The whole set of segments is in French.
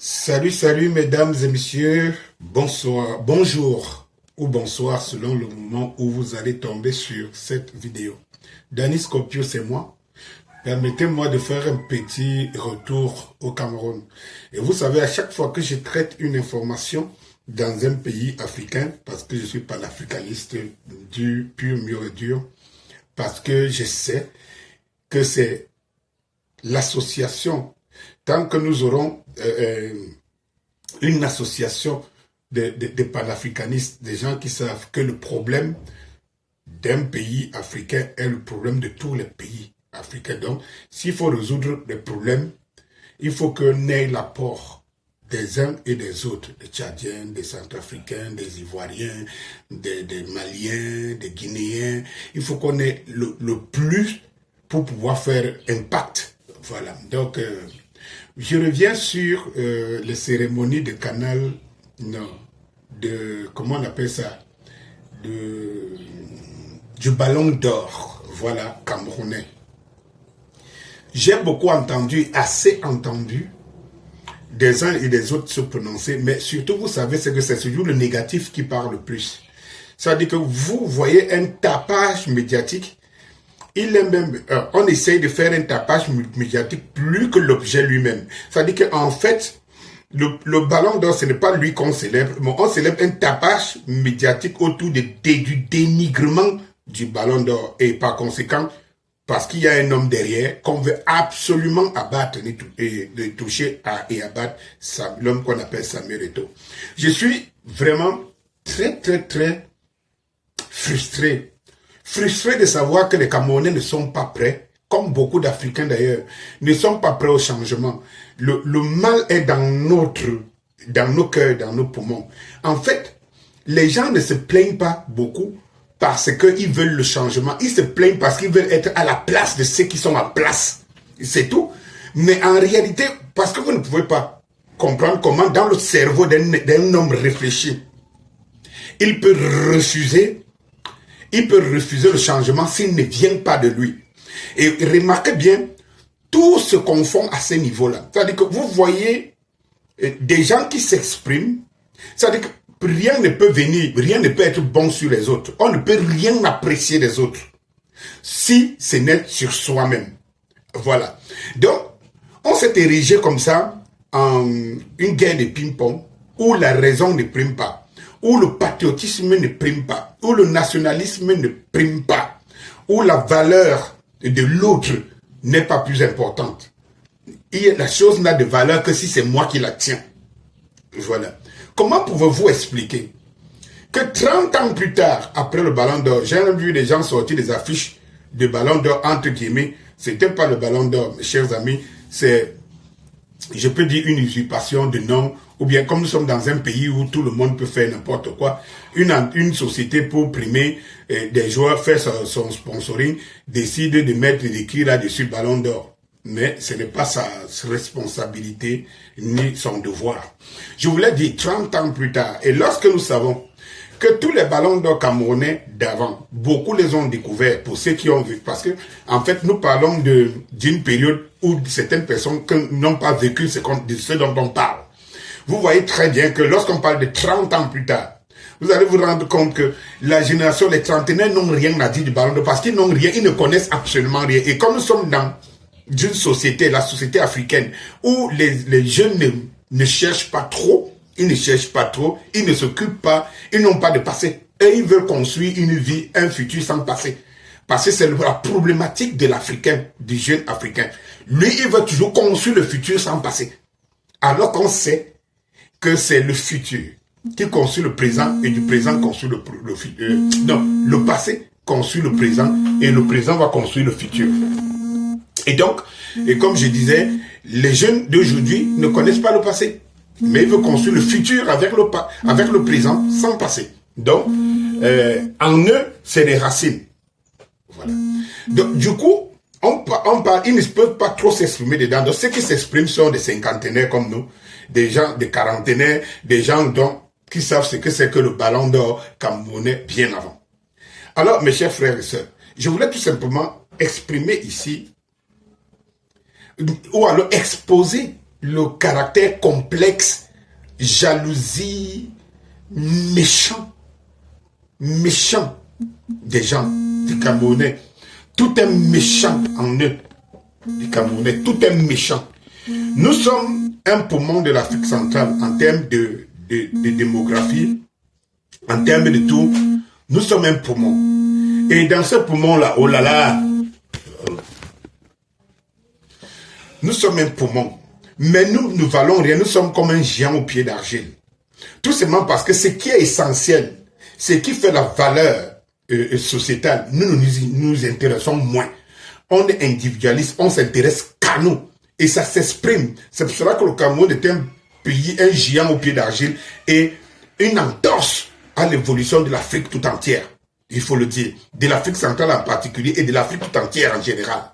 Salut, salut mesdames et messieurs, bonsoir, bonjour ou bonsoir selon le moment où vous allez tomber sur cette vidéo. Danny Scorpio, c'est moi. Permettez-moi de faire un petit retour au Cameroun. Et vous savez, à chaque fois que je traite une information dans un pays africain, parce que je suis panafricaniste du pur, mûr et dur, parce que je sais que c'est l'association. Tant que nous aurons une association de panafricanistes, des gens qui savent que le problème d'un pays africain est le problème de tous les pays africains. Donc, s'il faut résoudre des problèmes, il faut qu'on ait l'apport des uns et des autres, des Tchadiens, des Centrafricains, des Ivoiriens, des Maliens, des Guinéens. Il faut qu'on ait le plus pour pouvoir faire impact. Voilà. Donc, je reviens sur les cérémonies de canal, non, de, comment on appelle ça, du ballon d'or, voilà, camerounais. J'ai beaucoup entendu, assez entendu, des uns et des autres se prononcer, mais surtout, vous savez, c'est que c'est toujours le négatif qui parle le plus. C'est-à-dire que vous voyez un tapage médiatique. On essaye de faire un tapage médiatique plus que l'objet lui-même. C'est-à-dire qu'en fait, le ballon d'or, ce n'est pas lui qu'on célèbre, mais on célèbre un tapage médiatique autour du dénigrement du ballon d'or. Et par conséquent, parce qu'il y a un homme derrière qu'on veut absolument abattre et toucher et abattre l'homme qu'on appelle Samuel Eto'o. Je suis vraiment très frustré de savoir que les Camerounais ne sont pas prêts, comme beaucoup d'Africains d'ailleurs, ne sont pas prêts au changement. Le mal est dans nos cœurs, dans nos poumons. En fait, les gens ne se plaignent pas beaucoup parce qu'ils veulent le changement. Ils se plaignent parce qu'ils veulent être à la place de ceux qui sont à place. C'est tout. Mais en réalité, parce que vous ne pouvez pas comprendre comment dans le cerveau d'un homme réfléchi, il peut refuser le changement s'il ne vient pas de lui. Et remarquez bien, tout se confond à ce niveau-là. C'est-à-dire que vous voyez des gens qui s'expriment, c'est-à-dire que rien ne peut venir, rien ne peut être bon sur les autres. On ne peut rien apprécier des autres si ce n'est sur soi-même. Voilà. Donc, on s'est érigé comme ça en une guerre de ping-pong où la raison ne prime pas, où le patriotisme ne prime pas, où le nationalisme ne prime pas, où la valeur de l'autre n'est pas plus importante. La chose n'a de valeur que si c'est moi qui la tiens. Voilà. Comment pouvez-vous expliquer que 30 ans plus tard, après le ballon d'or, j'ai vu des gens sortir des affiches de ballon d'or, entre guillemets, c'était pas le ballon d'or, mes chers amis, c'est, je peux dire, une usurpation de nom, ou bien comme nous sommes dans un pays où tout le monde peut faire n'importe quoi, une société pour primer des joueurs, faire son sponsoring, décide de mettre d'écrire là-dessus ballon d'or. Mais ce n'est pas sa responsabilité ni son devoir. Je voulais dire 30 ans plus tard, et lorsque nous savons que tous les ballons d'or camerounais d'avant, beaucoup les ont découverts pour ceux qui ont vu, parce que en fait nous parlons d'une période où certaines personnes n'ont pas vécu ce dont on parle. Vous voyez très bien que lorsqu'on parle de 30 ans plus tard, vous allez vous rendre compte que la génération, les trentenaires n'ont rien à dire du ballon d'or parce qu'ils n'ont rien, ils ne connaissent absolument rien. Et comme nous sommes dans une société, la société africaine, où les jeunes ne cherchent pas trop, ils ne s'occupent pas, ils n'ont pas de passé. Et ils veulent construire une vie, un futur sans passé. Parce que c'est la problématique de l'Africain, du jeune Africain. Lui, il veut toujours construire le futur sans passé. Alors qu'on sait que c'est le futur qui construit le présent et du présent construit le futur. Non, le passé construit le présent et le présent va construire le futur. Et donc, et comme je disais, les jeunes d'aujourd'hui ne connaissent pas le passé, mais ils veulent construire le futur avec le présent sans passé. Donc, en eux, c'est les racines. Voilà. Donc, du coup, on parle, ils ne peuvent pas trop s'exprimer dedans. Donc, ceux qui s'expriment sont des cinquantenaires comme nous, des gens de quarantenaires, des gens qui savent ce que c'est que le ballon d'or camerounais bien avant. Alors, mes chers frères et sœurs, je voulais tout simplement exprimer ici, ou alors exposer le caractère complexe, jalousie, méchant des gens du Camerounais. Tout est méchant en eux, du Camerounais. Tout est méchant. Nous sommes un poumon de l'Afrique centrale en termes de démographie, en termes de tout. Nous sommes un poumon. Et dans ce poumon-là, oh là là, nous sommes un poumon. Mais nous ne valons rien. Nous sommes comme un géant au pied d'argile. Tout simplement parce que ce qui est essentiel, ce qui fait la valeur sociétale, nous nous intéressons moins. On est individualiste, on s'intéresse qu'à nous. Et ça s'exprime. C'est pour cela que le Cameroun est un pays, un géant au pied d'argile et une entorse à l'évolution de l'Afrique tout entière. Il faut le dire. De l'Afrique centrale en particulier et de l'Afrique tout entière en général.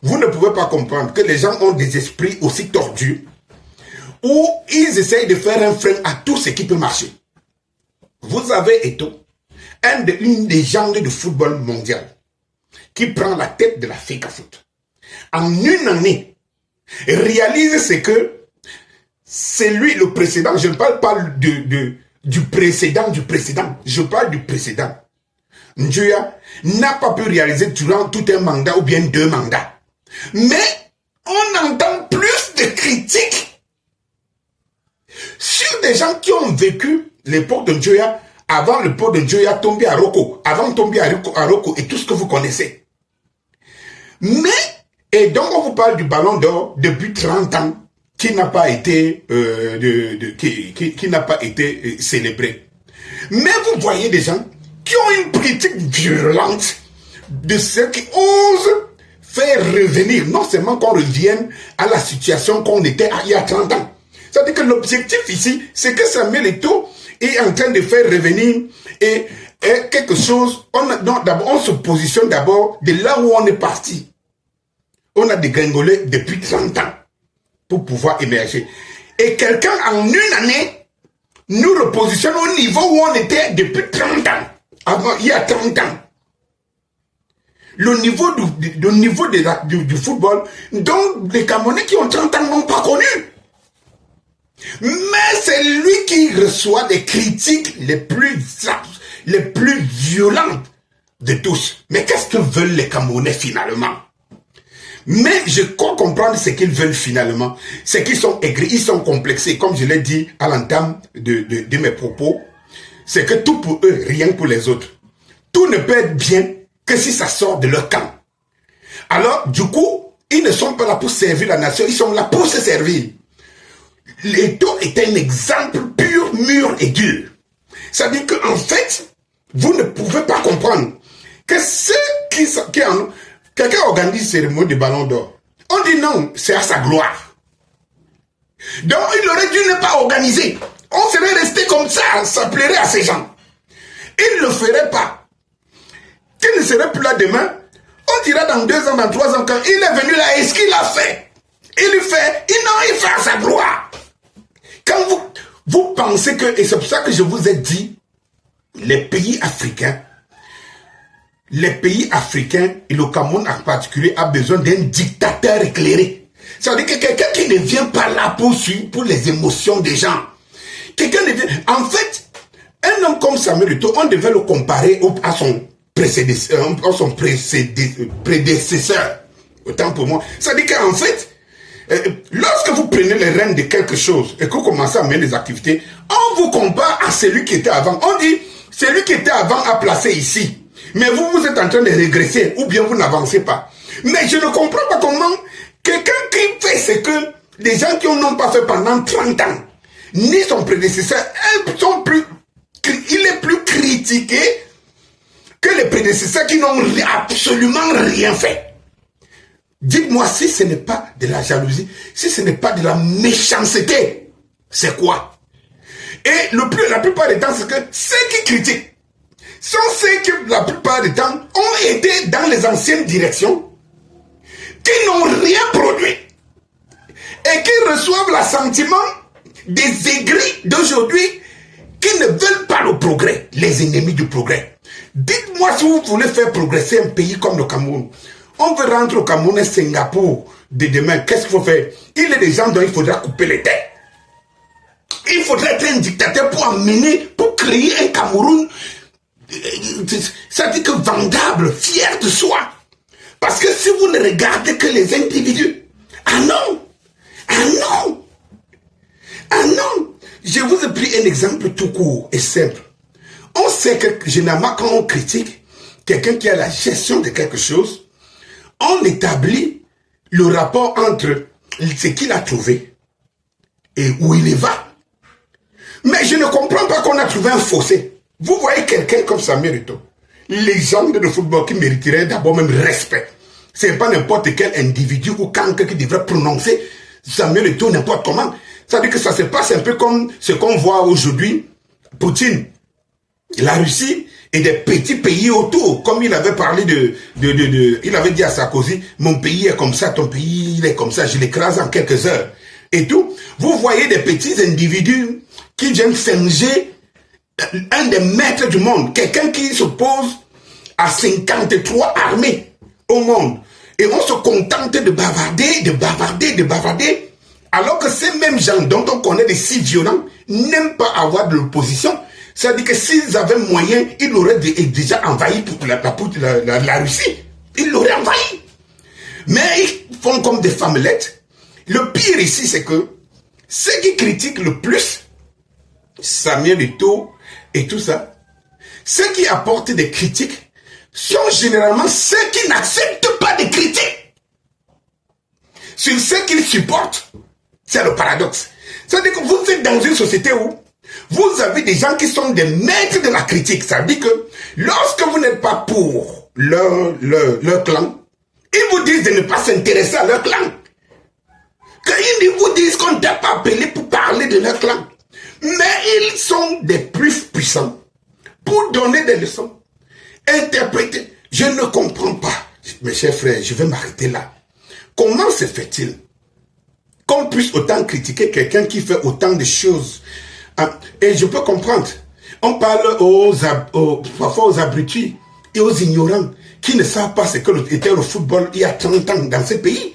Vous ne pouvez pas comprendre que les gens ont des esprits aussi tordus où ils essayent de faire un frein à tout ce qui peut marcher. Vous avez Eto'o, une légende du football mondial, qui prend la tête de l'Afrique à foot. En une année, réalise ce que c'est lui le précédent. Je ne parle pas du précédent, je parle du précédent. Njoya n'a pas pu réaliser durant tout un mandat ou bien 2 mandats. Mais on entend plus de critiques sur des gens qui ont vécu l'époque de Njoya, avant l'époque de Njoya, Tombi Aroko, avant Tombi Aroko et tout ce que vous connaissez. Mais, et donc on vous parle du ballon d'or depuis 30 ans, qui n'a pas été, qui n'a pas été célébré. Mais vous voyez des gens qui ont une critique violente de ceux qui osent faire revenir, non seulement qu'on revienne à la situation qu'on était il y a 30 ans. C'est-à-dire que l'objectif ici, c'est que Samuel Eto'o est en train de faire revenir et quelque chose. D'abord, on se positionne d'abord de là où on est parti. On a dégringolé depuis 30 ans pour pouvoir émerger. Et quelqu'un en une année nous repositionne au niveau où on était depuis 30 ans. Avant, il y a 30 ans. Le niveau du football, dont les Camerounais qui ont 30 ans n'ont pas connu. Mais c'est lui qui reçoit des critiques les plus violentes de tous. Mais qu'est-ce que veulent les Camerounais finalement? Mais je crois comprendre ce qu'ils veulent finalement. C'est qu'ils sont aigris, ils sont complexés. Comme je l'ai dit à l'entame de mes propos, c'est que tout pour eux, rien pour les autres. Tout ne peut être bien que si ça sort de leur camp. Alors, du coup, ils ne sont pas là pour servir la nation, ils sont là pour se servir. Eto'o est un exemple pur, mûr et dur. Ça veut dire qu'en fait, vous ne pouvez pas comprendre que ceux qui en... Quelqu'un organise cérémonie du ballon d'or. On dit non, c'est à sa gloire. Donc, il aurait dû ne pas organiser. On serait resté comme ça plairait à ces gens. Il ne le ferait pas. Qu'il ne serait plus là demain, on dira dans 2 ans, dans 3 ans, quand il est venu là, est-ce qu'il a fait? Il fait à sa gloire. Quand vous pensez que, et c'est pour ça que je vous ai dit, les pays africains, et le Cameroun en particulier, a besoin d'un dictateur éclairé. Ça veut dire que quelqu'un qui ne vient pas là pour les émotions des gens. Quelqu'un ne vient... En fait, un homme comme Samuel Eto'o, on devait le comparer à son prédécesseur. Autant pour moi. Ça veut dire qu'en fait, lorsque vous prenez les rênes de quelque chose et que vous commencez à mener des activités, on vous compare à celui qui était avant. On dit, celui qui était avant a placé ici. Mais vous êtes en train de régresser ou bien vous n'avancez pas. Mais je ne comprends pas comment quelqu'un qui fait ce que les gens qui n'ont pas fait pendant 30 ans, ni son prédécesseur, il est plus critiqué que les prédécesseurs qui n'ont absolument rien fait. Dites-moi si ce n'est pas de la jalousie, si ce n'est pas de la méchanceté, c'est quoi? Et la plupart des temps, c'est que ceux qui critiquent sont ceux qui, la plupart du temps, ont été dans les anciennes directions, qui n'ont rien produit, et qui reçoivent l'assentiment des aigris d'aujourd'hui, qui ne veulent pas le progrès, les ennemis du progrès. Dites-moi si vous voulez faire progresser un pays comme le Cameroun. On veut rendre le Cameroun un Singapour de demain, qu'est-ce qu'il faut faire? Il y a des gens dont il faudra couper les têtes. Il faudrait être un dictateur pour amener, pour créer un Cameroun, ça dit que vendable, fier de soi. Parce que si vous ne regardez que les individus, ah non, ah non, ah non. Je vous ai pris un exemple tout court et simple. On sait que généralement quand on critique quelqu'un qui a la gestion de quelque chose, on établit le rapport entre ce qu'il a trouvé et où il va. Mais je ne comprends pas qu'on a trouvé un fossé. Vous voyez quelqu'un comme Samuel Eto'o, légende de football qui mériterait d'abord même respect. Ce n'est pas n'importe quel individu ou quelqu'un qui devrait prononcer Samuel Eto'o n'importe comment. Ça veut dire que ça se passe un peu comme ce qu'on voit aujourd'hui, Poutine, la Russie et des petits pays autour. Comme il avait parlé il avait dit à Sarkozy, mon pays est comme ça, ton pays il est comme ça, je l'écrase en quelques heures. Et tout. Vous voyez des petits individus qui viennent singer un des maîtres du monde, quelqu'un qui s'oppose à 53 armées au monde. Et on se contente de bavarder, alors que ces mêmes gens dont on connaît des si violents n'aiment pas avoir de l'opposition. C'est-à-dire que s'ils avaient moyen, ils l'auraient déjà envahi la Russie. Ils l'auraient envahi. Mais ils font comme des femmelettes. Le pire ici, c'est que ceux qui critiquent le plus Samuel Eto'o et tout ça, ceux qui apportent des critiques sont généralement ceux qui n'acceptent pas de critiques sur ceux qu'ils supportent. C'est le paradoxe. C'est-à-dire que vous êtes dans une société où vous avez des gens qui sont des maîtres de la critique. Ça veut dire que lorsque vous n'êtes pas pour leur clan, ils vous disent de ne pas s'intéresser à leur clan. Ils vous disent qu'on ne t'a pas appelé pour parler de leur clan. Mais ils sont des plus puissants pour donner des leçons, interpréter. Je ne comprends pas, mes chers frères, je vais m'arrêter là. Comment se fait-il qu'on puisse autant critiquer quelqu'un qui fait autant de choses? Et je peux comprendre. On parle parfois aux abrutis et aux ignorants qui ne savent pas ce que était le football il y a 30 ans dans ce pays.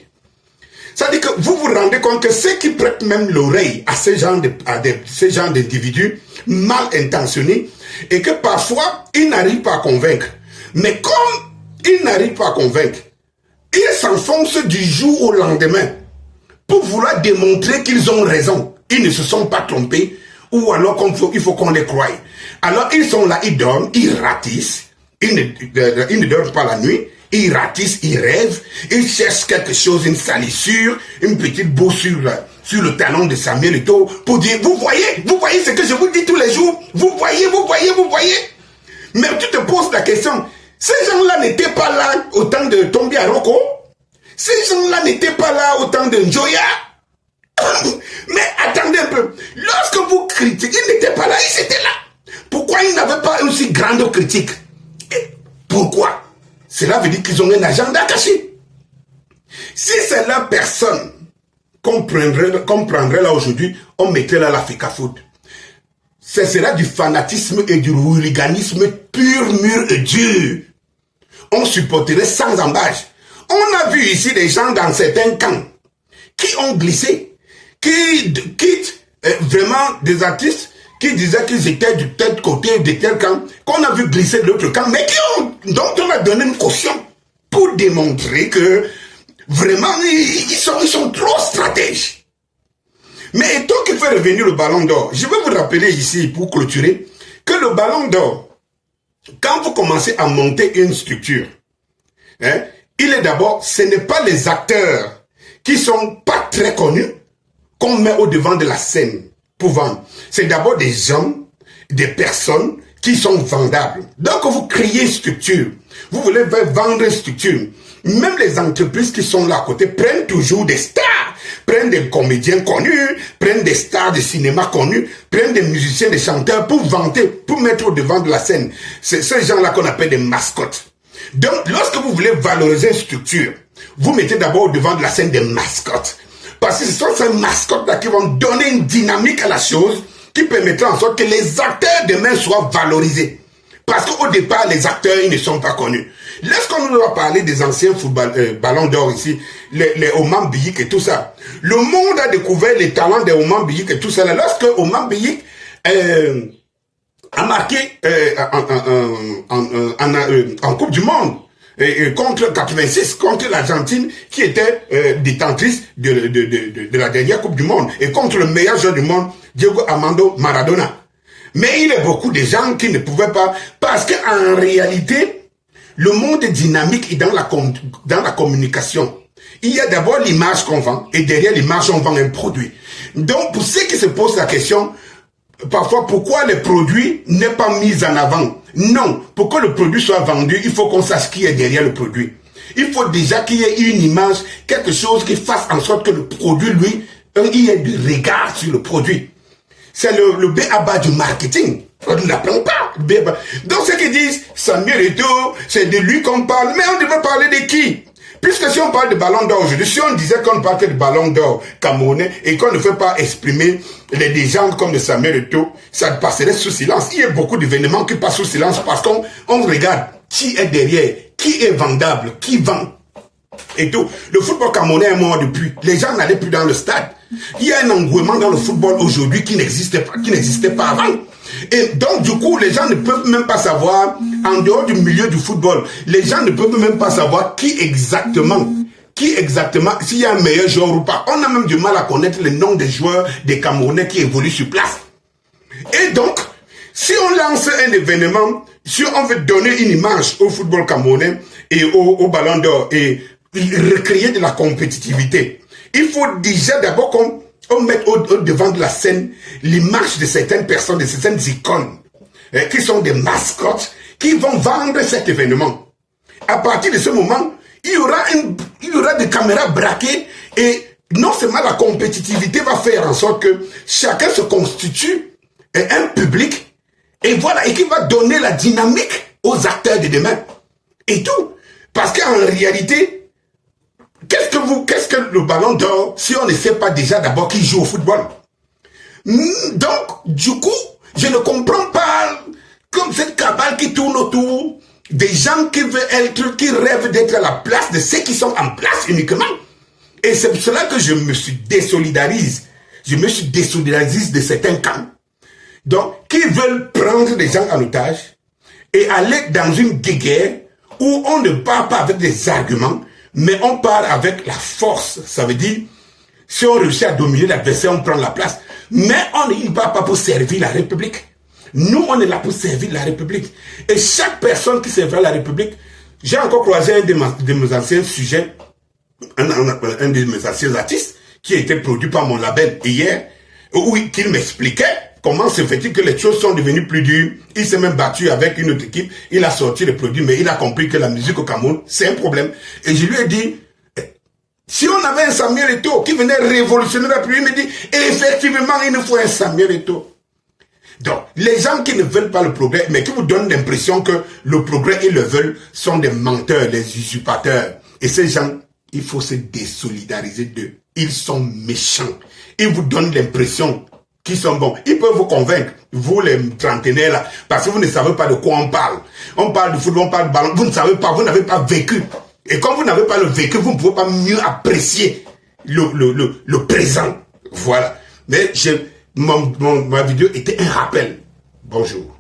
Ça veut dire que vous vous rendez compte que ceux qui prêtent même l'oreille à ces gens d'individus mal intentionnés et que parfois ils n'arrivent pas à convaincre. Mais comme ils n'arrivent pas à convaincre, ils s'enfoncent du jour au lendemain pour vouloir démontrer qu'ils ont raison. Ils ne se sont pas trompés ou alors il faut qu'on les croie. Alors ils sont là, ils dorment, ils ratissent, ils ne dorment pas la nuit. Ils ratissent, ils rêvent, ils cherchent quelque chose, une salissure, une petite boue sur le talon de Samuel Eto'o pour dire, vous voyez ce que je vous dis tous les jours, vous voyez. Mais tu te poses la question, ces gens-là n'étaient pas là au temps de Tombi Aroko, ces gens-là n'étaient pas là au temps de Njoya. Mais attendez un peu, lorsque vous critiquez, ils n'étaient pas là, ils étaient là. Pourquoi ils n'avaient pas une si grande critique? Et pourquoi? Cela veut dire qu'ils ont un agenda caché. Si c'est la personne qu'on prendrait là aujourd'hui, on mettrait là l'Africa Foot. Ce sera du fanatisme et du hooliganisme pur, mûr et dur. On supporterait sans embâche. On a vu ici des gens dans certains camps qui ont glissé, qui quittent vraiment des artistes qui disaient qu'ils étaient du tel côté, de tel camp, qu'on a vu glisser de l'autre camp, mais dont on a donné une caution pour démontrer que vraiment, ils sont trop stratèges. Mais tant qu'il fait revenir le ballon d'or, je vais vous rappeler ici, pour clôturer, que le ballon d'or, quand vous commencez à monter une structure, il est d'abord, ce n'est pas les acteurs qui sont pas très connus qu'on met au devant de la scène pour vendre. C'est d'abord des gens, des personnes qui sont vendables. Donc vous créez une structure, vous voulez vendre une structure. Même les entreprises qui sont là à côté prennent toujours des stars, prennent des comédiens connus, prennent des stars de cinéma connus, prennent des musiciens, des chanteurs pour vanter, pour mettre au devant de la scène. C'est ces gens-là qu'on appelle des mascottes. Donc lorsque vous voulez valoriser une structure, vous mettez d'abord au devant de la scène des mascottes. Parce que ce sont ces mascottes-là qui vont donner une dynamique à la chose qui permettra en sorte que les acteurs demain soient valorisés. Parce qu'au départ, les acteurs, ils ne sont pas connus. Lorsqu'on nous a parlé des anciens ballons d'or ici, les Oman Biyik et tout ça, le monde a découvert les talents des Oman Biyik et tout ça. Lorsque Oman Biyik a marqué en Coupe du Monde, contre 86, contre l'Argentine qui était détentrice de la dernière Coupe du Monde, et contre le meilleur joueur du monde, Diego Armando Maradona. Mais il y a beaucoup de gens qui ne pouvaient pas, parce qu'en réalité, le monde est dynamique et dans la communication. Il y a d'abord l'image qu'on vend, et derrière l'image, on vend un produit. Donc, pour ceux qui se posent la question, parfois, pourquoi le produit n'est pas mis en avant? Non, pour que le produit soit vendu, il faut qu'on sache qui est derrière le produit. Il faut déjà qu'il y ait une image, quelque chose qui fasse en sorte que le produit, lui, il y ait du regard sur le produit. C'est le B.A.B.A. du marketing. On ne l'apprend pas. Donc, ceux qui disent, Samuel Eto'o, c'est de lui qu'on parle, mais on devrait parler de qui? Puisque si on parle de ballon d'or aujourd'hui, si on disait qu'on ne parle que de ballon d'or camerounais et qu'on ne fait pas exprimer les légendes comme de Samuel Eto'o, ça passerait sous silence. Il y a beaucoup d'événements qui passent sous silence parce qu'on regarde qui est derrière, qui est vendable, qui vend. Et tout. Le football camerounais est mort depuis. Les gens n'allaient plus dans le stade. Il y a un engouement dans le football aujourd'hui qui n'existait pas avant. Et donc, du coup, les gens ne peuvent même pas savoir, en dehors du milieu du football, les gens ne peuvent même pas savoir qui exactement, s'il y a un meilleur joueur ou pas. On a même du mal à connaître le nom des joueurs, des Camerounais qui évoluent sur place. Et donc, si on lance un événement, si on veut donner une image au football camerounais et au ballon d'or et recréer de la compétitivité, il faut déjà d'abord qu'on mette au devant de la scène l'image de certaines personnes, de certaines icônes, qui sont des mascottes, qui vont vendre cet événement. À partir de ce moment, il y aura des caméras braquées et non seulement la compétitivité va faire en sorte que chacun se constitue un public et voilà, et qui va donner la dynamique aux acteurs de demain. Et tout. Parce qu'en réalité, qu'est-ce que le ballon d'or si on ne sait pas déjà d'abord qui joue au football? Donc, du coup, je ne comprends pas comme cette cabale qui tourne autour des gens qui rêvent d'être à la place de ceux qui sont en place uniquement. Et c'est pour cela que je me suis désolidarisé. Je me suis désolidarisé de certains camps. Donc, qui veulent prendre des gens en otage et aller dans une guerre où on ne parle pas avec des arguments, mais on parle avec la force. Ça veut dire, si on réussit à dominer l'adversaire, on prend la place. Mais on ne va pas pour servir la République. Nous, on est là pour servir la République. Et chaque personne qui servira la République, j'ai encore croisé un de mes anciens sujets, un de mes anciens artistes, qui a été produit par mon label hier, où il m'expliquait comment se fait-il que les choses sont devenues plus dures. Il s'est même battu avec une autre équipe, il a sorti le produit, mais il a compris que la musique au Cameroun, c'est un problème. Et je lui ai dit, si on avait un Samuel Eto'o qui venait révolutionner la pluie, il me dit, effectivement, il nous faut un Samuel Eto'o. Donc, les gens qui ne veulent pas le progrès, mais qui vous donnent l'impression que le progrès, ils le veulent, sont des menteurs, des usurpateurs. Et ces gens, il faut se désolidariser d'eux. Ils sont méchants. Ils vous donnent l'impression qu'ils sont bons. Ils peuvent vous convaincre, vous les trentenaires là, parce que vous ne savez pas de quoi on parle. On parle de football, on parle de ballon, vous ne savez pas, vous n'avez pas vécu. Et comme vous n'avez pas le vécu, vous ne pouvez pas mieux apprécier le présent. Voilà. Mais ma vidéo était un rappel. Bonjour.